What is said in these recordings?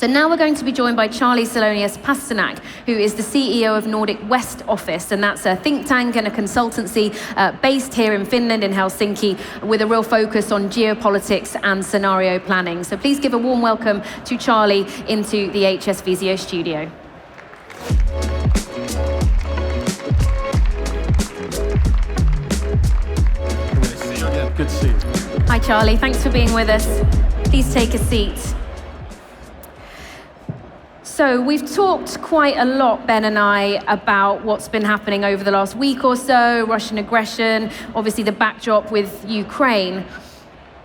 So now we're going to be joined by Charly Salonius Pasternak, who is the CEO of Nordic West Office, and that's a think tank and a consultancy based here in Finland, in Helsinki, with a real focus on geopolitics and scenario planning. So please give a warm welcome to Charly into the HS Visio studio. Good to see you. Hi, Charly. Thanks for being with us. Please take a seat. So we've talked quite a lot, Ben and I, about what's been happening over the last week or so, Russian aggression, obviously the backdrop with Ukraine.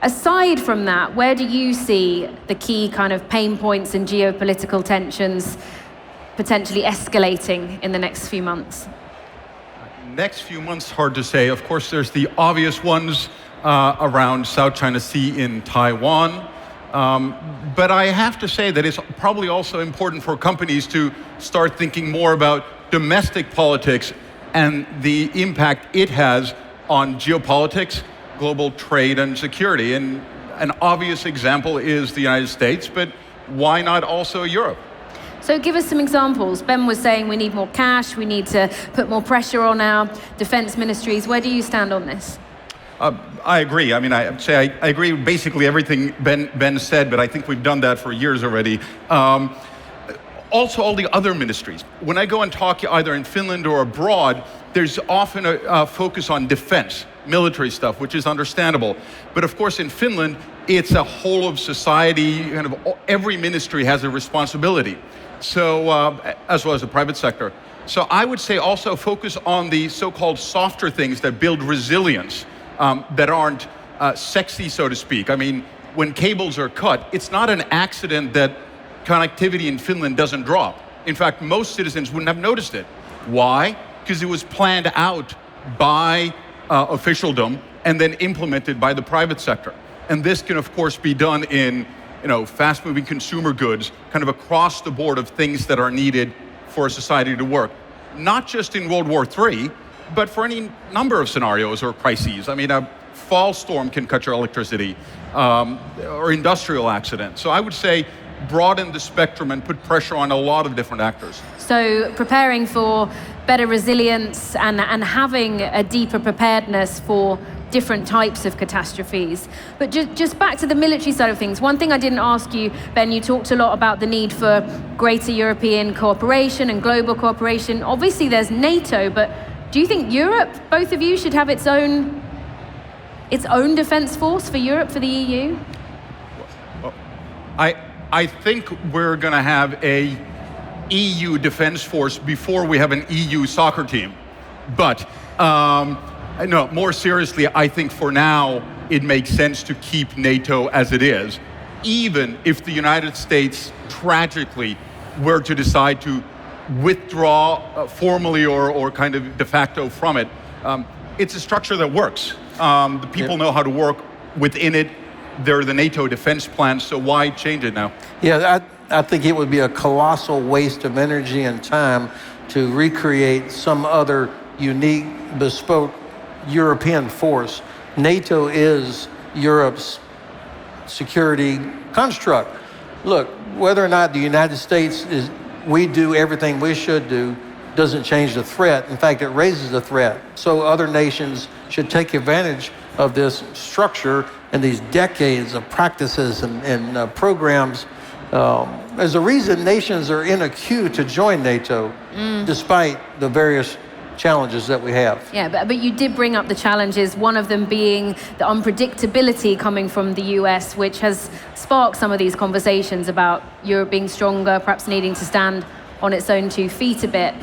Aside from that, where do you see the key kind of pain points and geopolitical tensions potentially escalating in the next few months? Next few months, hard to say. Of course, there's the obvious ones around South China Sea in Taiwan. But I have to say that it's probably also important for companies to start thinking more about domestic politics and the impact it has on geopolitics, global trade and security. And an obvious example is the United States, but why not also Europe? So give us some examples. Ben was saying we need more cash, we need to put more pressure on our defense ministries. Where do you stand on this? I agree. I mean, I agree with basically everything Ben said, but I think we've done that for years already. Also, all the other ministries. When I go and talk either in Finland or abroad, there's often a focus on defense, military stuff, which is understandable. But of course, in Finland, it's a whole of society, kind of every ministry has a responsibility. So, as well as the private sector. So I would say also focus on the so-called softer things that build resilience. That aren't sexy, so to speak. I mean, when cables are cut, it's not an accident that connectivity in Finland doesn't drop. In fact, most citizens wouldn't have noticed it. Why? Because it was planned out by officialdom and then implemented by the private sector. And this can, of course, be done in fast-moving consumer goods, kind of across the board of things that are needed for a society to work. Not just in World War III, but for any number of scenarios or crises. I mean, a fall storm can cut your electricity, or industrial accident. So I would say broaden the spectrum and put pressure on a lot of different actors. So preparing for better resilience and having a deeper preparedness for different types of catastrophes. But just back to the military side of things, one thing I didn't ask you, Ben, you talked a lot about the need for greater European cooperation and global cooperation. Obviously there's NATO, but do you think Europe, both of you, should have its own defense force for Europe, for the EU? Well, I think we're going to have a EU defense force before we have an EU soccer team. But no, more seriously, I think for now it makes sense to keep NATO as it is, even if the United States tragically were to decide to withdraw formally or kind of de facto from it. It's a structure that works. The people know how to work within it. They're the NATO defense plans, so why change it now? Yeah, I think it would be a colossal waste of energy and time to recreate some other unique, bespoke European force. NATO is Europe's security construct. Look, whether or not the United States we do everything we should do doesn't change the threat. In fact, it raises the threat. So other nations should take advantage of this structure and these decades of practices and programs. There's a reason nations are in a queue to join NATO, despite the various challenges that we have. Yeah, but you did bring up the challenges, one of them being the unpredictability coming from the US, which has sparked some of these conversations about Europe being stronger, perhaps needing to stand on its own 2 feet a bit.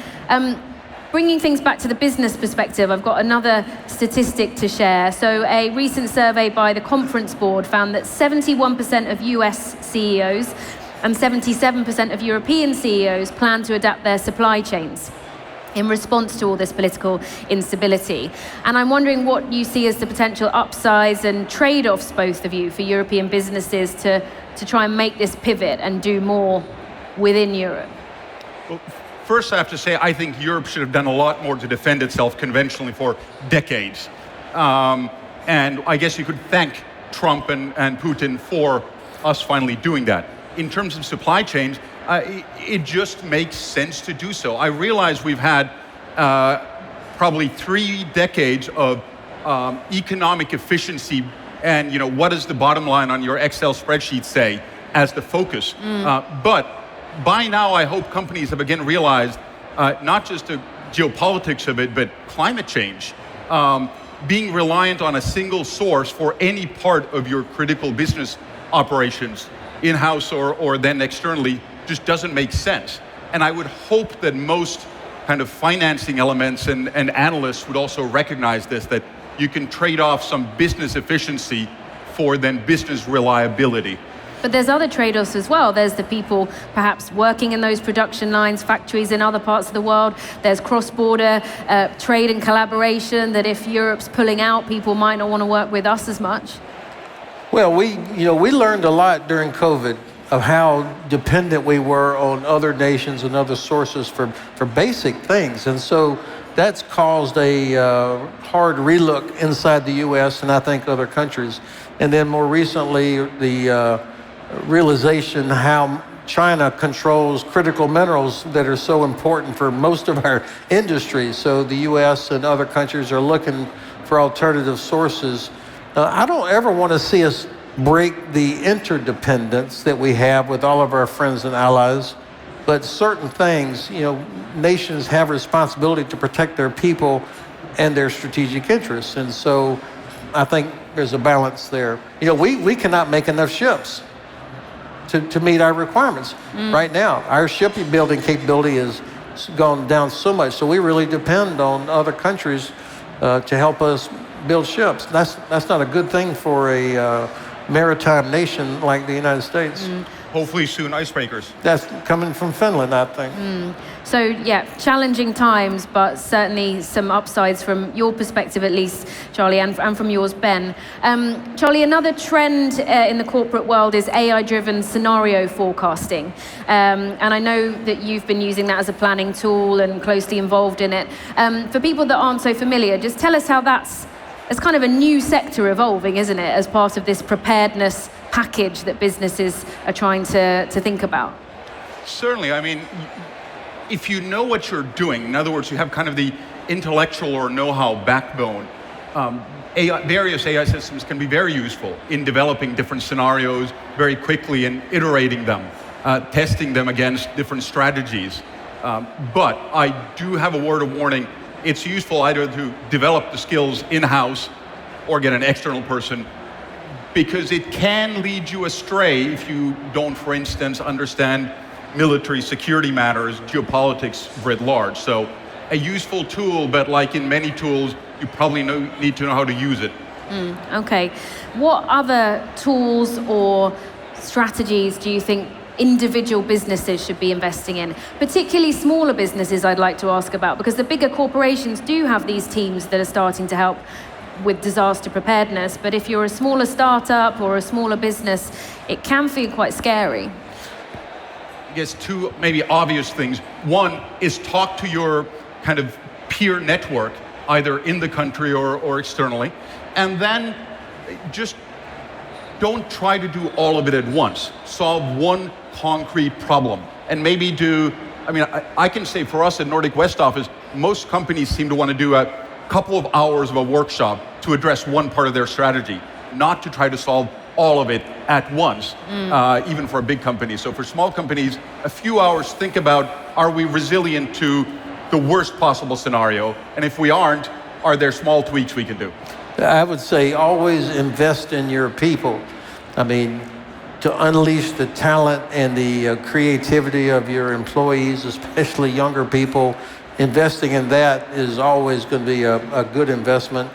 Bringing things back to the business perspective, I've got another statistic to share. So a recent survey by the Conference Board found that 71% of US CEOs and 77% of European CEOs plan to adapt their supply chains in response to all this political instability. And I'm wondering what you see as the potential upsides and trade-offs, both of you, for European businesses to try and make this pivot and do more within Europe. Well, first I have to say, I think Europe should have done a lot more to defend itself conventionally for decades. And I guess you could thank Trump and Putin for us finally doing that. in terms of supply chains, it just makes sense to do so. I realize we've had probably 3 decades of economic efficiency and what does the bottom line on your Excel spreadsheet say as the focus. But by now, I hope companies have again realized not just the geopolitics of it, but climate change. Being reliant on a single source for any part of your critical business operations, in-house or then externally, just doesn't make sense. And I would hope that most kind of financing elements and analysts would also recognize this, that you can trade off some business efficiency for then business reliability. But there's other trade-offs as well. There's the people perhaps working in those production lines, factories in other parts of the world. There's cross-border trade and collaboration, that if Europe's pulling out, people might not want to work with us as much. Well, we learned a lot during COVID of how dependent we were on other nations and other sources for basic things. And so that's caused a hard relook inside the U.S. and I think other countries. And then more recently, the realization how China controls critical minerals that are so important for most of our industries. So the U.S. and other countries are looking for alternative sources. I don't ever want to see us break the interdependence that we have with all of our friends and allies, but certain things, nations have a responsibility to protect their people and their strategic interests. And so I think there's a balance there. We cannot make enough ships to meet our requirements. Right now, our shipbuilding capability has gone down so much, so we really depend on other countries to help us build ships. That's not a good thing for a maritime nation like the United States. Hopefully soon icebreakers. That's coming from Finland, I think. So yeah, challenging times, but certainly some upsides from your perspective at least, Charly, and from yours, Ben. Charly, another trend in the corporate world is AI-driven scenario forecasting. And I know that you've been using that as a planning tool and closely involved in it. For people that aren't so familiar, just tell us how it's kind of a new sector evolving, isn't it, as part of this preparedness package that businesses are trying to think about? Certainly. I mean, if you know what you're doing, in other words, you have kind of the intellectual or know-how backbone, various AI systems can be very useful in developing different scenarios very quickly and iterating them, testing them against different strategies. But I do have a word of warning. It's useful either to develop the skills in-house or get an external person, because it can lead you astray if you don't, for instance, understand military security matters, geopolitics writ large. So a useful tool, but like in many tools, you probably need to know how to use it. Okay. What other tools or strategies do you think individual businesses should be investing in, particularly smaller businesses? I'd like to ask about, because the bigger corporations do have these teams that are starting to help with disaster preparedness, but if you're a smaller startup or a smaller business, it can feel quite scary. I guess 2 maybe obvious things. One is talk to your kind of peer network, either in the country or externally, and then just don't try to do all of it at once. Solve one concrete problem, and maybe I can say for us at Nordic West Office, most companies seem to want to do a couple of hours of a workshop to address one part of their strategy, not to try to solve all of it at once, even for a big company. So for small companies, a few hours, think about, are we resilient to the worst possible scenario? And if we aren't, are there small tweaks we can do? I would say always invest in your people. I mean, to unleash the talent and the creativity of your employees, especially younger people, investing in that is always going to be a good investment.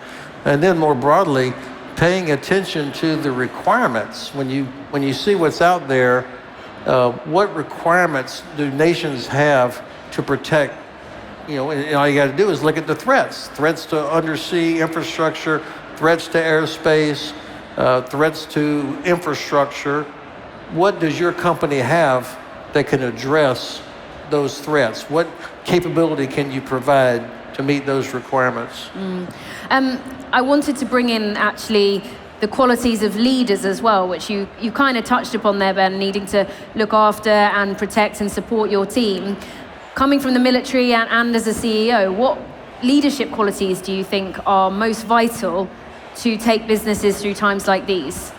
And then more broadly, paying attention to the requirements. When you see what's out there, what requirements do nations have to protect? And all you got to do is look at the threats to undersea infrastructure, threats to airspace, threats to infrastructure. What does your company have that can address those threats? What capability can you provide to meet those requirements? I wanted to bring in actually the qualities of leaders as well, which you kind of touched upon there, Ben, needing to look after and protect and support your team. Coming from the military and as a CEO, what leadership qualities do you think are most vital to take businesses through times like these?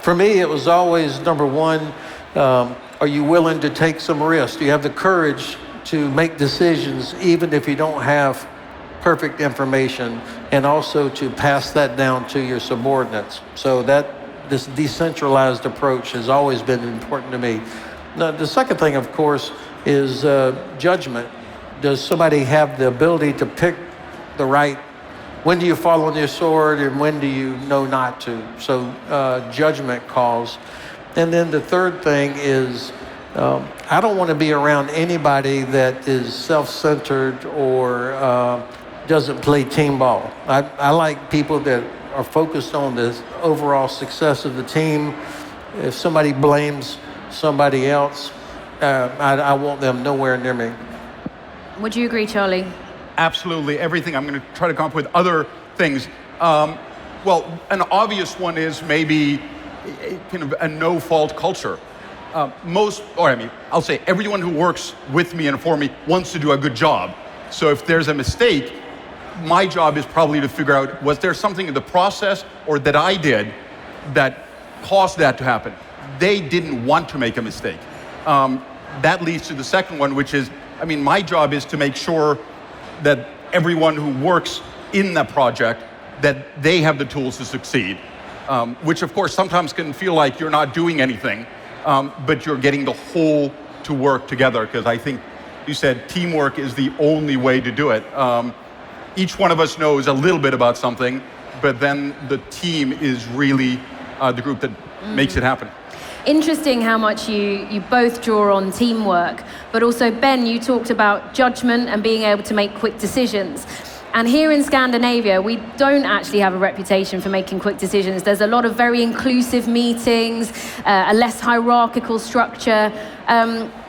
For me, it was always number one, are you willing to take some risks? Do you have the courage to make decisions even if you don't have perfect information, and also to pass that down to your subordinates? So this decentralized approach has always been important to me. Now, the second thing, of course, is judgment. Does somebody have the ability to pick the right, when do you fall on your sword and when do you know not to? So judgment calls. And then the third thing is, I don't want to be around anybody that is self-centered or doesn't play team ball. I like people that are focused on the overall success of the team. If somebody blames somebody else, I want them nowhere near me. Would you agree, Charly? Absolutely, everything. I'm going to try to come up with other things. Well, an obvious one is maybe kind of a no-fault culture. I'll say everyone who works with me and for me wants to do a good job. So if there's a mistake, my job is probably to figure out, was there something in the process or that I did that caused that to happen? They didn't want to make a mistake. That leads to the second one, which is, my job is to make sure that everyone who works in the project, that they have the tools to succeed, which of course sometimes can feel like you're not doing anything, but you're getting the whole to work together, because I think you said teamwork is the only way to do it. Each one of us knows a little bit about something, but then the team is really the group that makes it happen. Interesting how much you both draw on teamwork, but also, Ben, you talked about judgment and being able to make quick decisions. And here in Scandinavia, we don't actually have a reputation for making quick decisions. There's a lot of very inclusive meetings, a less hierarchical structure.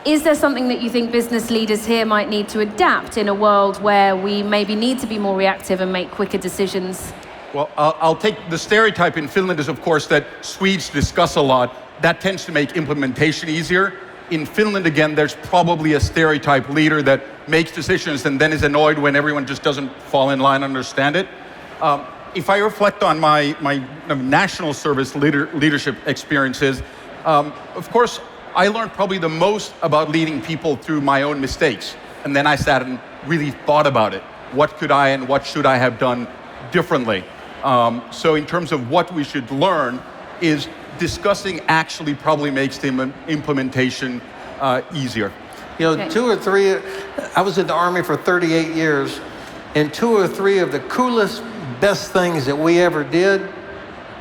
Is there something that you think business leaders here might need to adapt in a world where we maybe need to be more reactive and make quicker decisions? Well, I'll take the stereotype in Finland is, of course, that Swedes discuss a lot. That tends to make implementation easier. In Finland, again, there's probably a stereotype leader that makes decisions and then is annoyed when everyone just doesn't fall in line and understand it. If I reflect on my national service leadership experiences, of course, I learned probably the most about leading people through my own mistakes. And then I sat and really thought about it. What could I and what should I have done differently? So in terms of what we should learn is discussing actually probably makes the implementation easier. Okay. I was in the Army for 38 years, and 2 or 3 of the coolest, best things that we ever did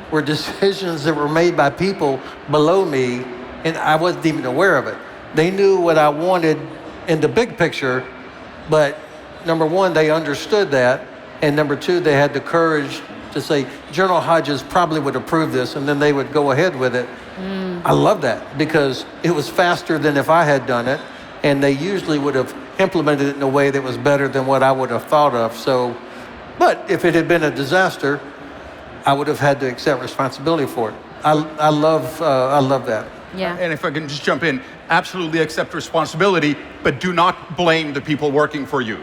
were decisions that were made by people below me, and I wasn't even aware of it. They knew what I wanted in the big picture, but number one, they understood that, and number two, they had the courage to say, General Hodges probably would approve this, and then they would go ahead with it. I love that, because it was faster than if I had done it, and they usually would have implemented it in a way that was better than what I would have thought of. So, but if it had been a disaster, I would have had to accept responsibility for it. I love that. Yeah. And if I can just jump in, absolutely accept responsibility, but do not blame the people working for you,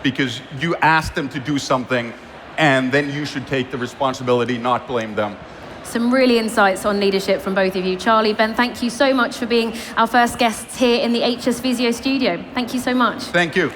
because you asked them to do something, and then you should take the responsibility, not blame them. Some really insights on leadership from both of you. Charly, Ben, thank you so much for being our first guests here in the HS Visio studio. Thank you so much. Thank you.